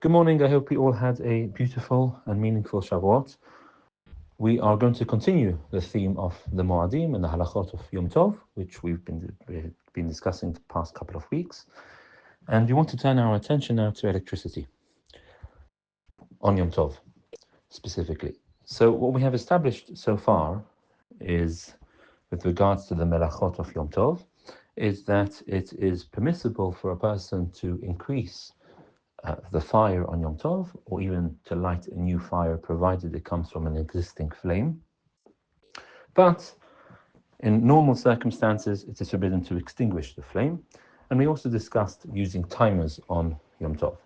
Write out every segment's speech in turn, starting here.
Good morning. I hope we all had a beautiful and meaningful Shavuot. We are going to continue the theme of the Moadim and the halachot of Yom Tov, which we've been discussing the past couple of weeks. And we want to turn our attention now to electricity on Yom Tov specifically. So what we have established so far is, with regards to the melachot of Yom Tov, is that it is permissible for a person to increase the fire on Yom Tov, or even to light a new fire, provided it comes from an existing flame. But in normal circumstances, it is forbidden to extinguish the flame. And we also discussed using timers on Yom Tov.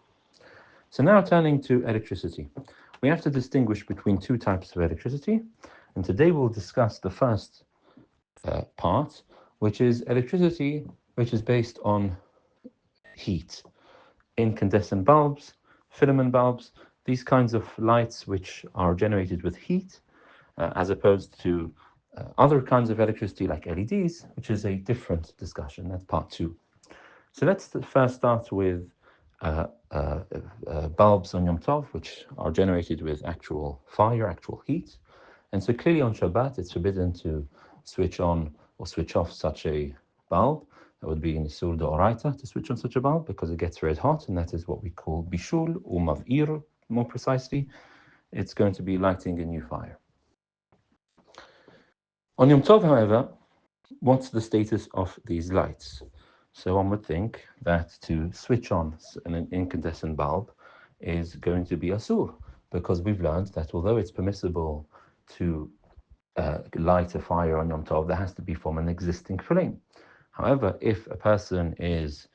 So now turning to electricity. We have to distinguish between two types of electricity. And today we'll discuss the first part, which is electricity which is based on heat. Incandescent bulbs, filament bulbs, these kinds of lights which are generated with heat, as opposed to other kinds of electricity like LEDs, which is a different discussion. That's part two. So let's first start with bulbs on Yom Tov, which are generated with actual fire, actual heat. And so clearly on Shabbat, it's forbidden to switch on or switch off such a bulb. That would be in Isur D'Oraita to switch on such a bulb because it gets red hot, and that is what we call bishul or mav'ir, more precisely. It's going to be lighting a new fire. On Yom Tov, however, what's the status of these lights? So one would think that to switch on an incandescent bulb is going to be asur, because we've learned that although it's permissible to light a fire on Yom Tov, there has to be from an existing flame. However, if a person is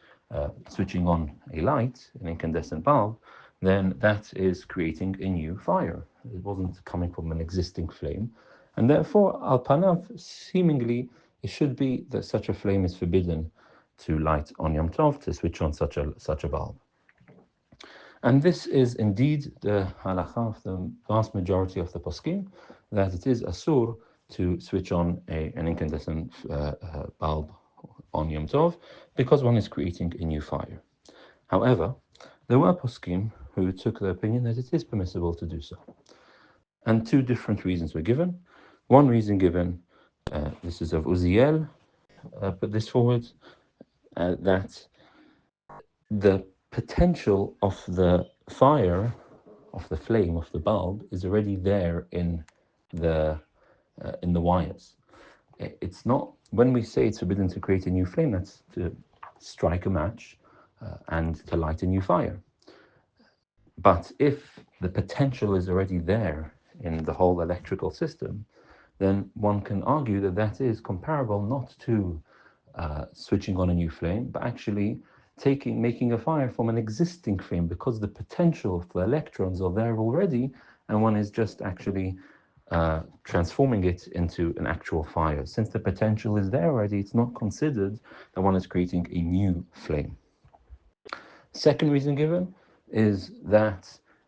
switching on a light, an incandescent bulb, then that is creating a new fire. It wasn't coming from an existing flame, and therefore, al panav, seemingly, it should be that such a flame is forbidden to light on Yom Tov, to switch on such a bulb. And this is indeed the halacha of the vast majority of the poskim, that it is asur to switch on an incandescent bulb on Yom Tov, because one is creating a new fire. However, there were poskim who took the opinion that it is permissible to do so. And two different reasons were given. One reason given, this is of Uziel, put this forward, that the potential of the fire, of the flame, of the bulb, is already there in the wires. It's not, when we say it's forbidden to create a new flame, that's to strike a match and to light a new fire. But if the potential is already there in the whole electrical system, then one can argue that that is comparable not to switching on a new flame, but actually making a fire from an existing flame, because the potential of the electrons are there already, and one is just actually transforming it into an actual fire. Since the potential is there already, it's not considered that one is creating a new flame. Second reason given is that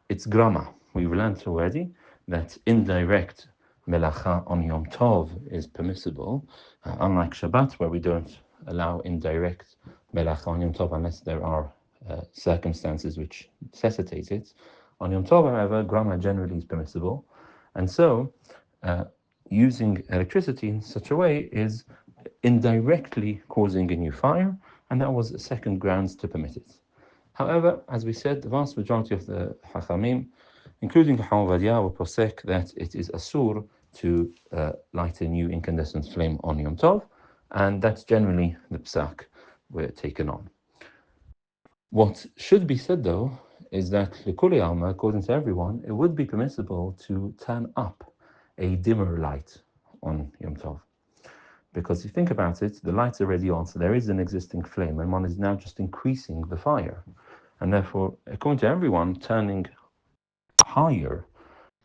it's grama. We've learned already that indirect melacha on Yom Tov is permissible, unlike Shabbat, where we don't allow indirect melacha on Yom Tov unless there are circumstances which necessitate it. On Yom Tov, however, grama generally is permissible, and so using electricity in such a way is indirectly causing a new fire, and that was a second grounds to permit it. However, as we said, the vast majority of the Hachamim, including Chacham Ovadia, were posek that it is asur to light a new incandescent flame on Yom Tov, and that's generally the psak we're taken on. What should be said, though, is that Likuli Alma, according to everyone, it would be permissible to turn up a dimmer light on Yom Tov. Because if you think about it, the light's already on, so there is an existing flame, and one is now just increasing the fire. And therefore, according to everyone, turning higher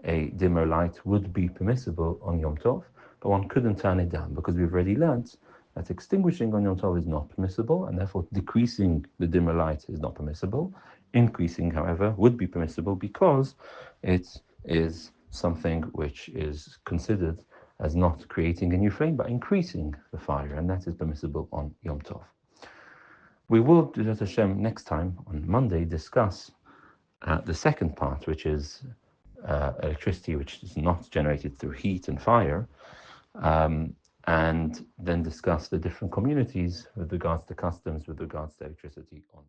a dimmer light would be permissible on Yom Tov, but one couldn't turn it down, because we've already learned that extinguishing on Yom Tov is not permissible, and therefore decreasing the dimmer light is not permissible. Increasing, however, would be permissible, because it is something which is considered as not creating a new flame, but increasing the fire, and that is permissible on Yom Tov. We will, B'ezras Hashem, next time, on Monday, discuss the second part, which is electricity which is not generated through heat and fire, and then discuss the different communities with regards to customs, with regards to electricity on